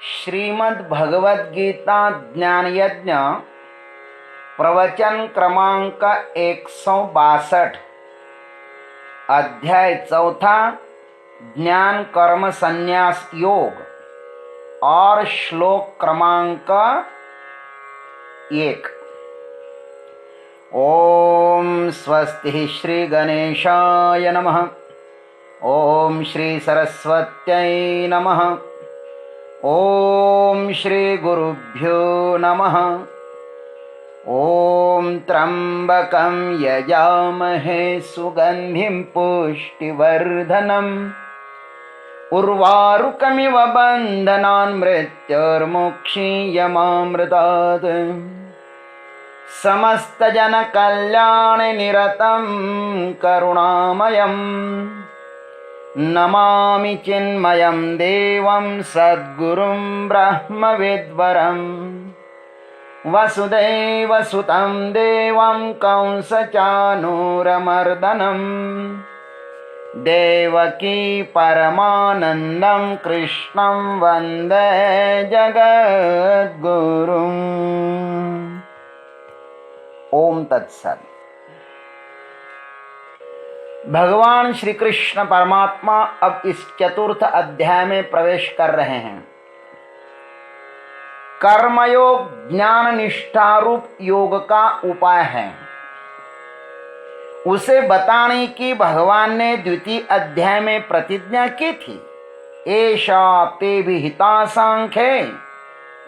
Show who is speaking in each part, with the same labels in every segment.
Speaker 1: श्रीमद् भगवद गीता ज्ञान यज्ञ प्रवचन क्रमांक 162 अध्याय 4 ज्ञान कर्म संन्यास योग और श्लोक क्रमांक 1। ओम स्वस्ति श्री गणेशाय नमः। ओम श्री सरस्वत्यै नमः। ओम श्री गुरुभ्यो नमः। ओम त्र्यंबकं यजामहे सुगंधिं पुष्टिवर्धनम् उर्वारुकमिव बन्धनान् मृत्युर्मुक्षीयमामृतात् समस्तजनकल्याणनिरतं करुणामयम् नमामि चिन्मयं देवं सद्गुरुं ब्रह्मविद्वरं वसुदेवसुतं देवं कंसचानूरमर्दनं देवकी परमानन्दं कृष्णं वन्दे जगद्गुरुम्। ओम तत्सत्। भगवान श्री कृष्ण परमात्मा अब इस चतुर्थ अध्याय में प्रवेश कर रहे हैं। कर्मयोग ज्ञान निष्ठारूप योग का उपाय है, उसे बताने की भगवान ने द्वितीय अध्याय में प्रतिज्ञा की थी। एषा ते विहिता सांख्ये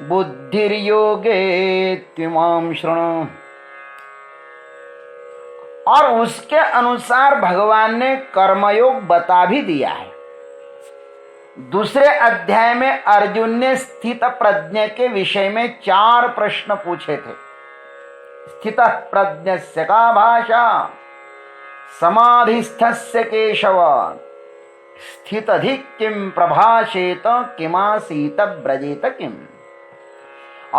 Speaker 1: बुद्धिर्योगे त्विमां शृणु। और उसके अनुसार भगवान ने कर्मयोग बता भी दिया है। दूसरे अध्याय में अर्जुन ने स्थित प्रज्ञ के विषय में 4 प्रश्न पूछे थे। स्थित प्रज्ञस्य का भाषा, समाधिस्थस्य केशव, स्थितधि किम प्रभाषेत किमासीत ब्रजेत किम।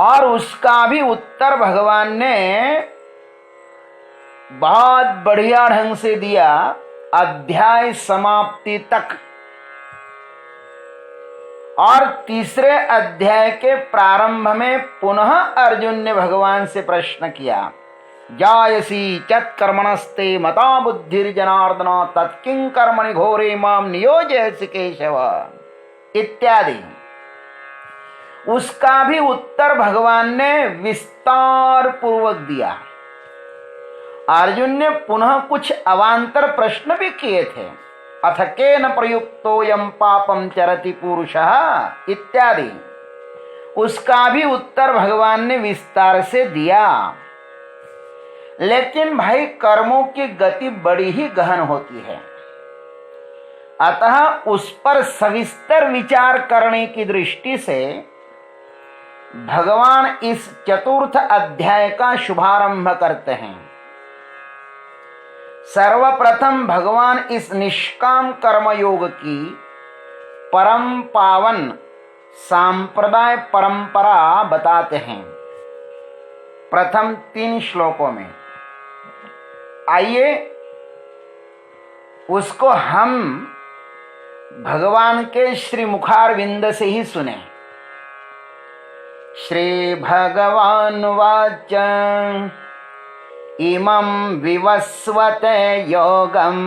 Speaker 1: और उसका भी उत्तर भगवान ने बहुत बढ़िया ढंग से दिया अध्याय समाप्ति तक। और तीसरे अध्याय के प्रारंभ में पुनः अर्जुन ने भगवान से प्रश्न किया, जायसी चत्कर्मणस्ते मता बुद्धिर्जनार्दन तत्किं कर्मणि घोरे माम नियोजयसि केशव इत्यादि। उसका भी उत्तर भगवान ने विस्तार पूर्वक दिया। अर्जुन ने पुनः कुछ अवान्तर प्रश्न भी किए थे। अथ केन प्रयुक्तोऽयं पापं चरति पुरुषः इत्यादि। उसका भी उत्तर भगवान ने विस्तार से दिया। लेकिन भाई, कर्मों की गति बड़ी ही गहन होती है, अतः उस पर सविस्तर विचार करने की दृष्टि से भगवान इस चतुर्थ अध्याय का शुभारंभ करते हैं। सर्वप्रथम भगवान इस निष्काम कर्मयोग की परम पावन सांप्रदाय परंपरा बताते हैं प्रथम 3 श्लोकों में। आइए उसको हम भगवान के श्री मुखारविंद से ही सुने। श्री भगवान वाच इमं विवस्वते योगं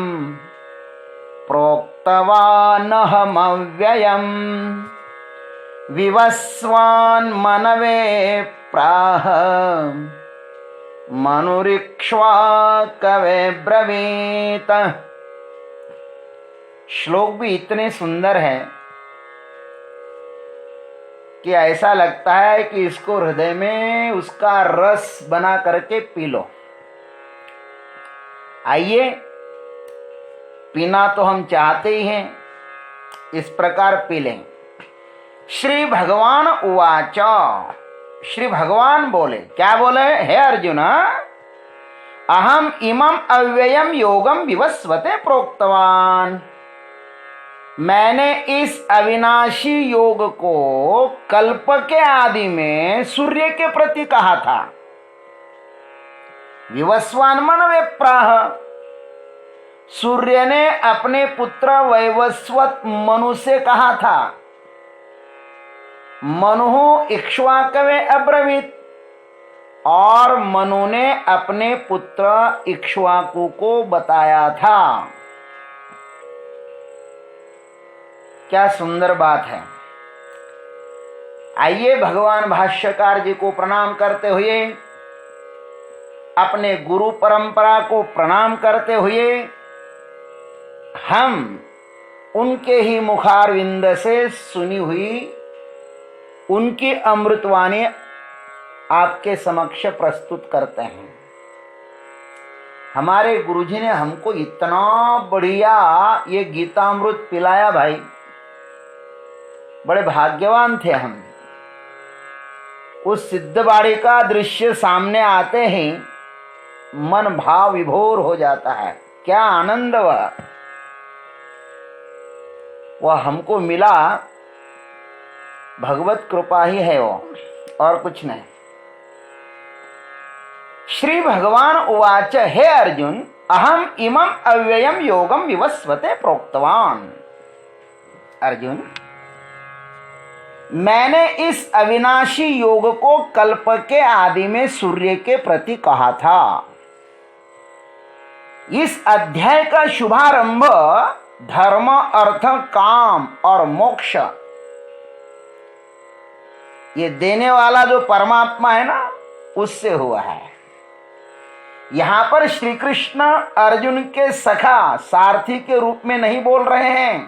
Speaker 1: प्रोक्तवानहमव्ययम् विवस्वान् मनवे प्राह मनुरिक्ष्वा कवे ब्रवीत। श्लोक भी इतने सुंदर है कि ऐसा लगता है कि इसको हृदय में उसका रस बना करके पी लो। आइए, पीना तो हम चाहते ही हैं, इस प्रकार पी लें। श्री भगवान उवाच। श्री भगवान बोले, क्या बोले? हे अर्जुन, अहम इमं अव्ययम योगम विवस्वते प्रोक्तवान। मैंने इस अविनाशी योग को कल्प के आदि में सूर्य के प्रति कहा था। विवस्वान मनवे प्राह। सूर्य ने अपने पुत्र वैवस्वत मनु से कहा था। मनु इक्ष्वाकवे अब्रवीत, और मनु ने अपने पुत्र इक्ष्वाकु को बताया था। क्या सुंदर बात है। आइए भगवान भाष्यकार जी को प्रणाम करते हुए, अपने गुरु परंपरा को प्रणाम करते हुए, हम उनके ही मुखारविंद से सुनी हुई उनकी अमृतवाणी आपके समक्ष प्रस्तुत करते हैं। हमारे गुरुजी ने हमको इतना बढ़िया ये गीतामृत पिलाया भाई, बड़े भाग्यवान थे हम। उस सिद्धबाड़ी का दृश्य सामने आते ही मन भाव विभोर हो जाता है। क्या आनंद वह हमको मिला, भगवत कृपा ही है वो, और कुछ नहीं। श्री भगवान उवाच, हे अर्जुन, अहम इमं अव्ययम योगम विवस्वते प्रोक्तवान। अर्जुन, मैंने इस अविनाशी योग को कल्प के आदि में सूर्य के प्रति कहा था। इस अध्याय का शुभारंभ धर्म, अर्थ, काम और मोक्ष ये देने वाला जो परमात्मा है ना, उससे हुआ है। यहां पर श्री कृष्ण अर्जुन के सखा सारथी के रूप में नहीं बोल रहे हैं,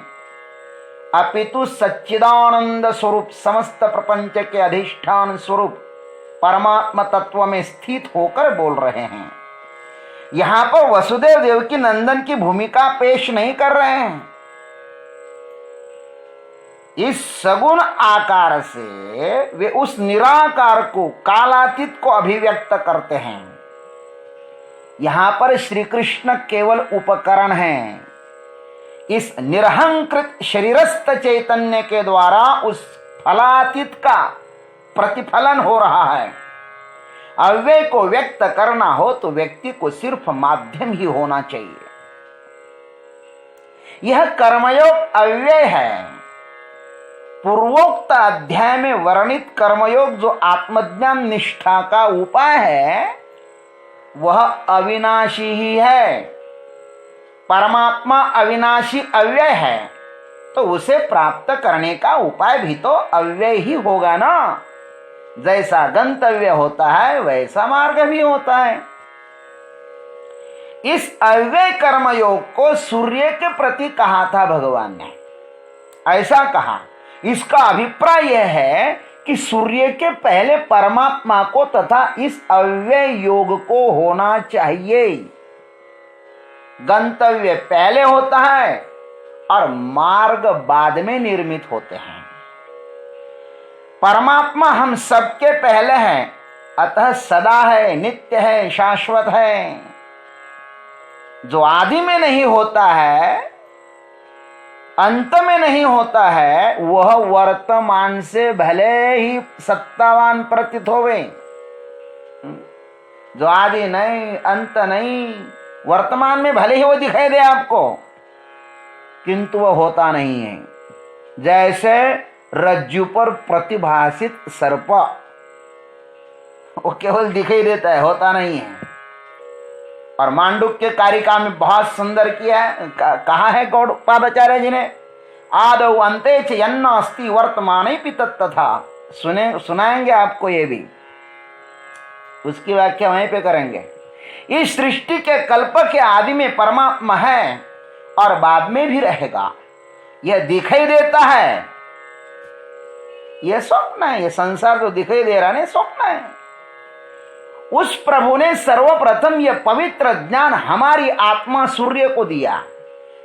Speaker 1: अपितु सच्चिदानंद स्वरूप, समस्त प्रपंच के अधिष्ठान स्वरूप परमात्मा तत्व में स्थित होकर बोल रहे हैं। यहां पर वसुदेव देवकी नंदन की भूमिका पेश नहीं कर रहे हैं। इस सगुण आकार से वे उस निराकार को, कालातीत को अभिव्यक्त करते हैं। यहां पर श्री कृष्ण केवल उपकरण हैं। इस निरहंकृत शरीरस्थ चैतन्य के द्वारा उस फलातीत का प्रतिफलन हो रहा है। अव्यय को व्यक्त करना हो तो व्यक्ति को सिर्फ माध्यम ही होना चाहिए। यह कर्मयोग अव्यय है। पूर्वोक्त अध्याय में वर्णित कर्मयोग जो आत्मज्ञान निष्ठा का उपाय है, वह अविनाशी ही है। परमात्मा अविनाशी अव्यय है, तो उसे प्राप्त करने का उपाय भी तो अव्यय ही होगा ना। जैसा गंतव्य होता है वैसा मार्ग भी होता है। इस अव्यय कर्मयोग को सूर्य के प्रति कहा था भगवान ने। ऐसा कहा, इसका अभिप्राय यह है कि सूर्य के पहले परमात्मा को तथा इस अव्यय योग को होना चाहिए। गंतव्य पहले होता है और मार्ग बाद में निर्मित होते हैं। परमात्मा हम सबके पहले हैं, अतः सदा है, नित्य है, शाश्वत है। जो आदि में नहीं होता है, अंत में नहीं होता है, वह वर्तमान से भले ही सत्तावान प्रतीत होवे। जो आदि नहीं, अंत नहीं, वर्तमान में भले ही वो दिखाई दे आपको, किंतु वह होता नहीं है। जैसे रज्जु पर प्रतिभासित सर्प, वो केवल दिखाई देता है, होता नहीं है। और मांडुक्य कारिका में बहुत सुंदर किया है, कहा है गौड़पादाचार्य जी ने, आदौ अंते च यन्न अस्ति वर्तमाने तथा। सुनाएंगे आपको ये भी, उसकी व्याख्या वहीं पे करेंगे। इस सृष्टि के कल्प के आदि में परमात्मा है और बाद में भी रहेगा। यह दिखाई देता है, यह स्वप्न है। यह संसार जो दिखाई दे रहा है स्वप्न है। उस प्रभु ने सर्वप्रथम यह पवित्र ज्ञान हमारी आत्मा सूर्य को दिया,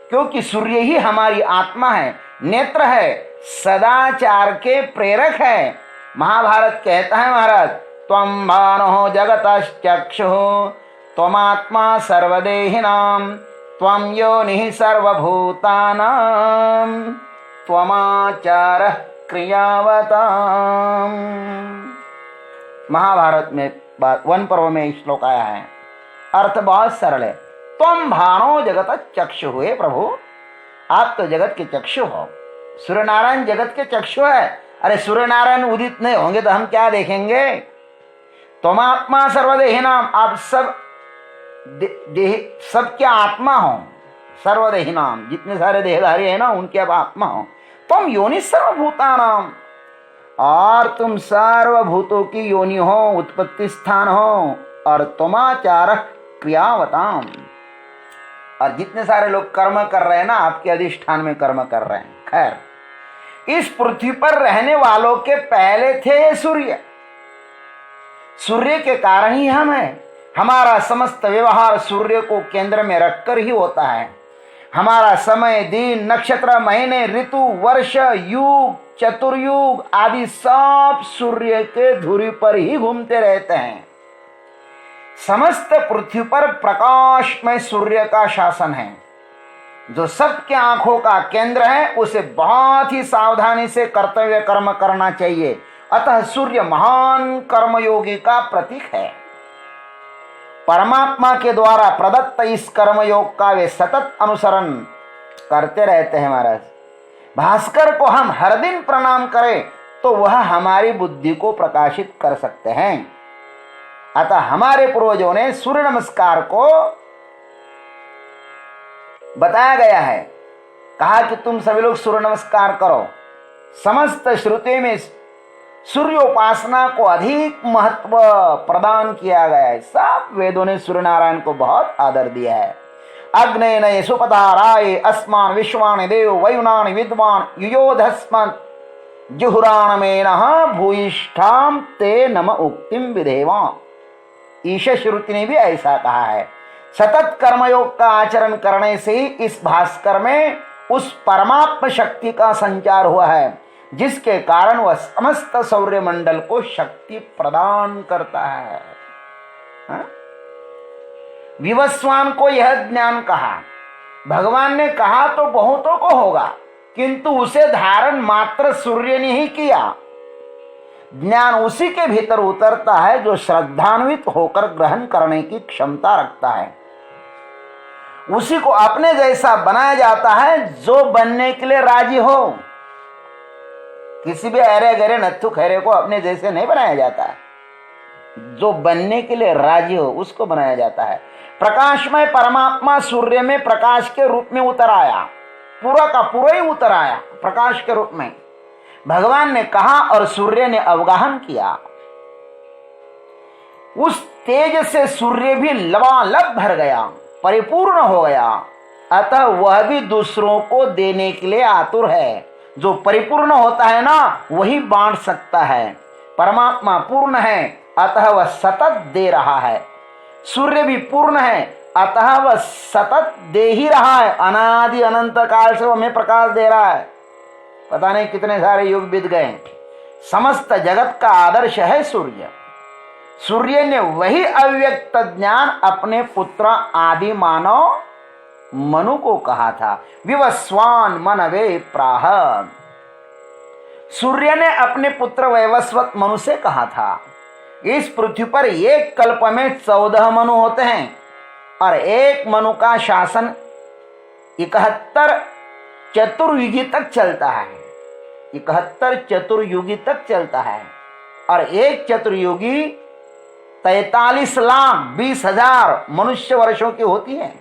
Speaker 1: क्योंकि सूर्य ही हमारी आत्मा है, नेत्र है, सदाचार के प्रेरक है। महाभारत कहता है महाराज, त्वं भानो जगतश्चक्षुः त्वमात्मा सर्वदेहिनां त्वं योनिः सर्वभूतानां त्वमाचारः क्रियावताम्। महाभारत में वन पर्व में श्लोक आया है। अर्थ बहुत सरल है। तुम भानो जगत चक्षु हुए प्रभु, आप तो जगत के चक्षु हो। सूर्य नारायण जगत के चक्षु है, अरे सूर्य नारायण उदित नहीं होंगे तो हम क्या देखेंगे? तुम आत्मा सर्वदेही नाम, आप सब क्या आत्मा हो, सर्वदेही नाम, जितने सारे देहधारी है ना उनके अब आत्मा हो। तुम योनि सर्वभूता नाम, और तुम सर्वभूतों की योनि हो, उत्पत्ति स्थान हो, और तुमाचार क्रियावताम, और जितने सारे लोग कर्म कर रहे हैं ना आपके अधिष्ठान में कर्म कर रहे हैं। खैर, इस पृथ्वी पर रहने वालों के पहले थे सूर्य, सूर्य के कारण ही हम हैं। हमारा समस्त व्यवहार सूर्य को केंद्र में रखकर ही होता है। हमारा समय, दिन, नक्षत्र, महीने, ऋतु, वर्ष, युग, चतुर्युग आदि सब सूर्य के धुरी पर ही घूमते रहते हैं। समस्त पृथ्वी पर प्रकाश में सूर्य का शासन है, जो सबके आंखों का केंद्र है। उसे बहुत ही सावधानी से कर्तव्य कर्म करना चाहिए। अतः सूर्य महान कर्मयोगी का प्रतीक है। परमात्मा के द्वारा प्रदत्त इस कर्मयोग का वे सतत अनुसरण करते रहते हैं। महाराज, भास्कर को हम हर दिन प्रणाम करें तो वह हमारी बुद्धि को प्रकाशित कर सकते हैं। अतः हमारे पूर्वजों ने सूर्य नमस्कार को बताया गया है, कहा कि तुम सभी लोग सूर्य नमस्कार करो। समस्त श्रुति में सूर्योपासना को अधिक महत्व प्रदान किया गया है। सब वेदों ने सूर्य नारायण को बहुत आदर दिया है। अग्ने नये सुपताराय अस्मान विश्वानि देव वयुनानि विद्वान युयोधस्मत् जुहुराण में नः भूयिष्ठाम ते नम उक्तिम विधेवा। ईश श्रुति ने भी ऐसा कहा है। सतत कर्मयोग का आचरण करने से ही इस भास्कर में उस परमात्म शक्ति का संचार हुआ है, जिसके कारण वह समस्त सौर्य मंडल को शक्ति प्रदान करता है। विवस्वान को यह ज्ञान कहा, भगवान ने कहा तो बहुतों को होगा, किंतु उसे धारण मात्र सूर्य ने ही किया। ज्ञान उसी के भीतर उतरता है जो श्रद्धान्वित होकर ग्रहण करने की क्षमता रखता है। उसी को अपने जैसा बनाया जाता है जो बनने के लिए राजी हो। किसी भी अरे गरे नत्थु खैरे को अपने जैसे नहीं बनाया जाता है। जो बनने के लिए राजी हो उसको बनाया जाता है। प्रकाशमय परमात्मा सूर्य में प्रकाश के रूप में उतर आया, पूरा का पूरा ही उतर आया प्रकाश के रूप में। भगवान ने कहा और सूर्य ने अवगाहन किया। उस तेज से सूर्य भी लबालब भर गया, परिपूर्ण हो गया। अतः वह भी दूसरों को देने के लिए आतुर है। जो परिपूर्ण होता है ना वही बांट सकता है। परमात्मा पूर्ण है, अतः वह सतत दे रहा है। सूर्य भी पूर्ण है, अतः वह सतत दे ही रहा है। अनादि अनंत काल से वह हमें प्रकाश दे रहा है। पता नहीं कितने सारे युग बीत गए। समस्त जगत का आदर्श है सूर्य। सूर्य ने वही अव्यक्त ज्ञान अपने पुत्र आदि मानव मनु को कहा था। विवस्वान मनवे प्राह। सूर्य ने अपने पुत्र वैवस्वत मनु से कहा था, इस पृथ्वी पर एक कल्प में 14 मनु होते हैं और एक मनु का शासन 71 चतुर्युगी तक चलता है। 71 चतुर्युगी तक चलता है और एक चतुर्युगी 43,20,000 मनुष्य वर्षों की होती है।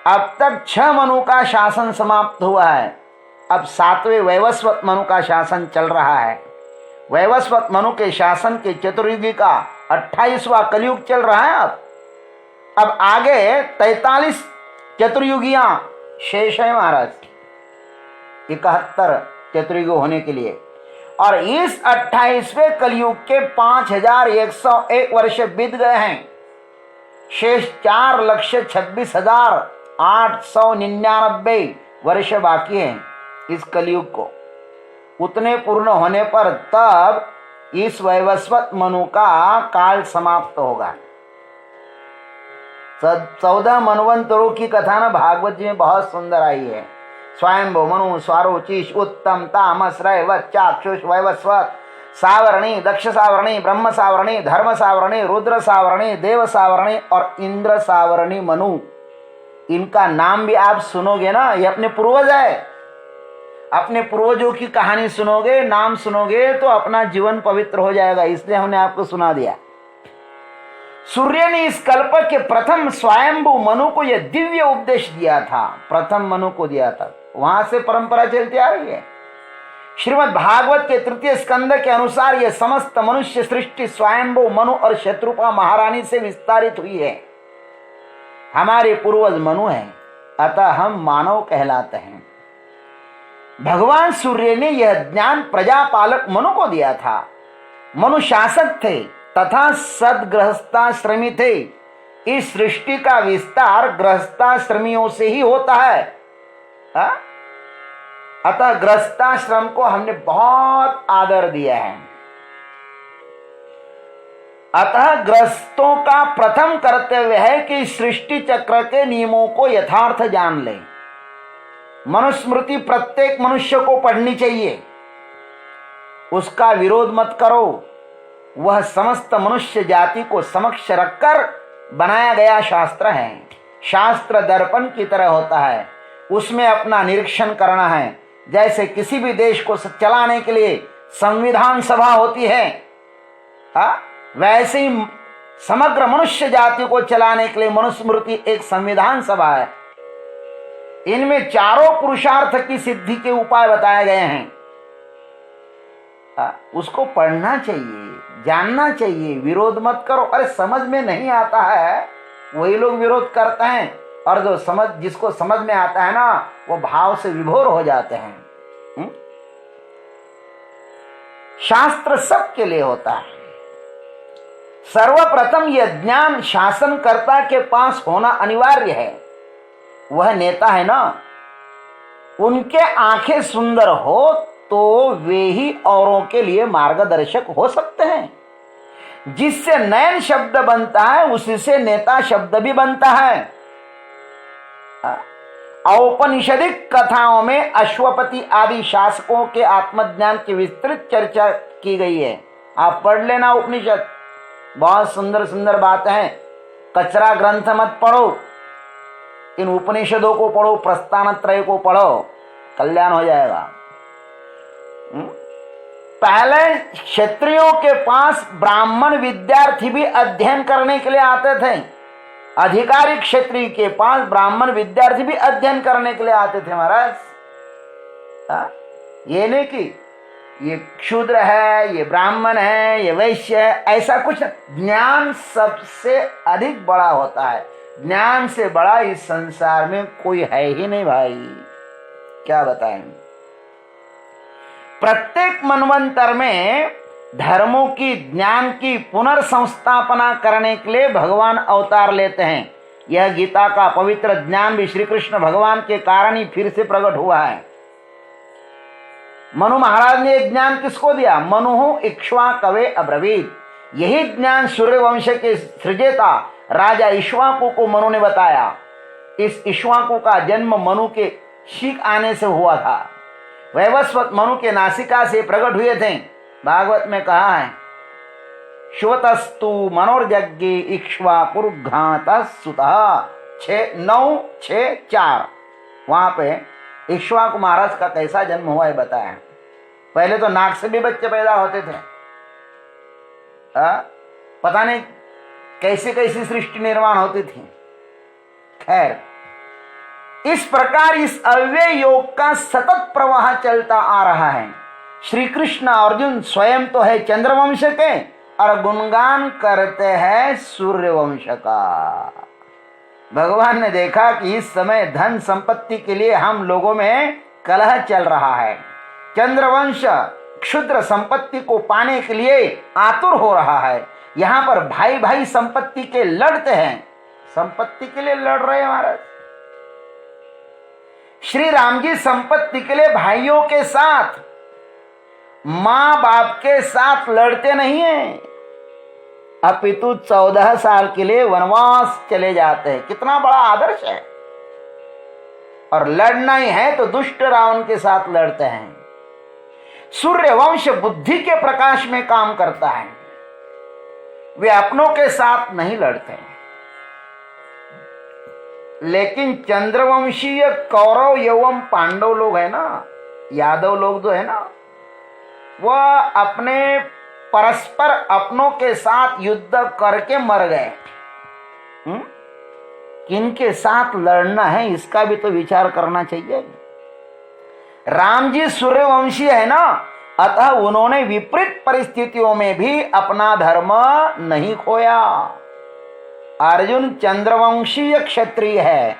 Speaker 1: अब तक 6 मनु का शासन समाप्त हुआ है। अब 7वें वैवस्वत मनु का शासन चल रहा है। वैवस्वत मनु के शासन के चतुर्युगी का 28वां कलयुग चल रहा है। अब आगे 43 चतुर्युगियां शेष है महाराज, 71 चतुर्युग होने के लिए। और इस 28वें कलयुग के 5101 वर्ष बीत गए हैं। शेष 4,26,899 वर्ष बाकी हैं इस कलयुग को। उतने पूर्ण होने पर तब इस वैवस्वत मनु का काल समाप्त होगा। 14 मनवंतरों की कथा ना भागवत जी में बहुत सुंदर आई है। स्वयंभू मनु स्वारोचिष उत्तम तामस रैवत चाक्षुष वैवस्वत सावरणी दक्ष सावरणी ब्रह्म सावरणी धर्म सावरणी रुद्र सावरणी देव सावरणी और इंद्र सावरणी मनु। इनका नाम भी आप सुनोगे ना, ये अपने पूर्वज है। अपने पूर्वजों की कहानी सुनोगे, नाम सुनोगे तो अपना जीवन पवित्र हो जाएगा, इसलिए हमने आपको सुना दिया। सूर्य ने इस कल्प के प्रथम स्वयंभू मनु को यह दिव्य उपदेश दिया था, प्रथम मनु को दिया था, वहां से परंपरा चलती आ रही है। श्रीमद् भागवत के तृतीय स्कंद के अनुसार यह समस्त मनुष्य सृष्टि स्वयंभू मनु और शत्रुपा महारानी से विस्तारित हुई है। हमारे पूर्वज मनु हैं, अतः हम मानव कहलाते हैं। भगवान सूर्य ने यह ज्ञान प्रजापालक मनु को दिया था। मनु शासक थे तथा सदगृहस्थाश्रमी थे। इस सृष्टि का विस्तार गृहस्थाश्रमियों से ही होता है। अतः गृहस्थाश्रम को हमने बहुत आदर दिया है। अतः गृहस्थों का प्रथम कर्तव्य है कि सृष्टि चक्र के नियमों को यथार्थ जान लें। मनुस्मृति प्रत्येक मनुष्य को पढ़नी चाहिए, उसका विरोध मत करो। वह समस्त मनुष्य जाति को समक्ष रखकर बनाया गया शास्त्र है। शास्त्र दर्पण की तरह होता है, उसमें अपना निरीक्षण करना है। जैसे किसी भी देश को चलाने के लिए संविधान सभा होती है, वैसे ही समग्र मनुष्य जाति को चलाने के लिए मनुस्मृति एक संविधान सभा है। इनमें चारों पुरुषार्थ की सिद्धि के उपाय बताए गए हैं। उसको पढ़ना चाहिए, जानना चाहिए, विरोध मत करो। अरे समझ में नहीं आता है वही लोग विरोध करते हैं, और जो जिसको समझ में आता है ना, वो भाव से विभोर हो जाते हैं। शास्त्र सबके लिए होता है। सर्वप्रथम यह ज्ञान शासनकर्ता के पास होना अनिवार्य है। वह नेता है ना, उनके आंखें सुंदर हो तो वे ही औरों के लिए मार्गदर्शक हो सकते हैं। जिससे नयन शब्द बनता है उसी से नेता शब्द भी बनता है। औपनिषदिक कथाओं में अश्वपति आदि शासकों के आत्मज्ञान की विस्तृत चर्चा की गई है। आप पढ़ लेना उपनिषद, बहुत सुंदर सुंदर बातें हैं। कचरा ग्रंथ मत पढ़ो, इन उपनिषदों को पढ़ो, प्रस्थानत्रय को पढ़ो, कल्याण हो जाएगा। पहले क्षत्रियों के पास ब्राह्मण विद्यार्थी भी अध्ययन करने के लिए आते थे। अधिकारी क्षत्रिय के पास ब्राह्मण विद्यार्थी भी अध्ययन करने के लिए आते थे महाराज। ये नहीं कि ये क्षूद्र है, ये ब्राह्मण है, ये वैश्य है, ऐसा कुछ। ज्ञान सबसे अधिक बड़ा होता है। ज्ञान से बड़ा इस संसार में कोई है ही नहीं भाई, क्या बताएं। प्रत्येक मनवंतर में धर्मों की, ज्ञान की पुनर्संस्थापना करने के लिए भगवान अवतार लेते हैं। यह गीता का पवित्र ज्ञान भी श्री कृष्ण भगवान के कारण ही फिर से प्रकट हुआ है। मनु महाराज ने यह ज्ञान किसको दिया? मनु इक्ष्वाकवे अब्रवीत। यही ज्ञान सूर्यवंश के सृजेता राजा इक्ष्वाकु को मनु ने बताया। इस इक्ष्वाकु का जन्म मनु के शीख आने से हुआ था। वैवस्वत मनु के नासिका से प्रकट हुए थे। भागवत में कहा है, श्वतस्तु मनोर्यज्ञे इक्ष्वाकुर्घातः सुतः 9:6-4। वहां पे इक्ष्वाकु महाराज का कैसा जन्म हुआ है बताया। पहले तो नाक से भी बच्चे पैदा होते थे। पता नहीं कैसी कैसी सृष्टि निर्माण होती थी। खैर, इस प्रकार इस अव्यय योग का सतत प्रवाह चलता आ रहा है। श्री कृष्ण अर्जुन स्वयं तो है चंद्रवंश के और गुणगान करते हैं सूर्यवंश का। भगवान ने देखा कि इस समय धन संपत्ति के लिए हम लोगों में कलह चल रहा है। चंद्रवंश क्षुद्र संपत्ति को पाने के लिए आतुर हो रहा है। यहाँ पर भाई भाई संपत्ति के लड़ते हैं, संपत्ति के लिए लड़ रहे हैं महाराज। श्री राम जी संपत्ति के लिए भाइयों के साथ, मां बाप के साथ लड़ते नहीं हैं, अपितु 14 साल के लिए वनवास चले जाते हैं। कितना बड़ा आदर्श है। और लड़ना ही है तो दुष्ट रावण के साथ लड़ते हैं। सूर्यवंश बुद्धि के प्रकाश में काम करता है, वे अपनों के साथ नहीं लड़ते। लेकिन चंद्रवंशीय कौरव एवं पांडव लोग है ना, यादव लोग जो है ना, वह अपने परस्पर अपनों के साथ युद्ध करके मर गए। किनके साथ लड़ना है इसका भी तो विचार करना चाहिए। राम जी सूर्यवंशी है ना, अतः उन्होंने विपरीत परिस्थितियों में भी अपना धर्म नहीं खोया। अर्जुन चंद्रवंशीय क्षत्रिय है,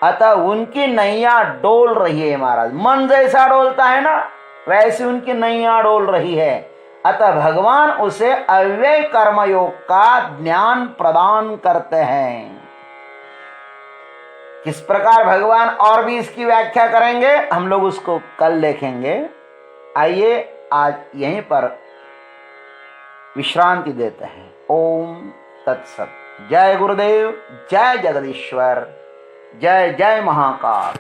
Speaker 1: अतः उनकी नैया डोल रही है महाराज। मन जैसा डोलता है ना, वैसे उनकी नैया डोल रही है। अतः भगवान उसे अव्यय कर्मयोग का ज्ञान प्रदान करते हैं। किस प्रकार भगवान और भी इसकी व्याख्या करेंगे, हम लोग उसको कल देखेंगे। आइए आज यहीं पर विश्रांति देते हैं। ओम तत्सत। जय गुरुदेव, जय जगदीश्वर, जय जय महाकाल।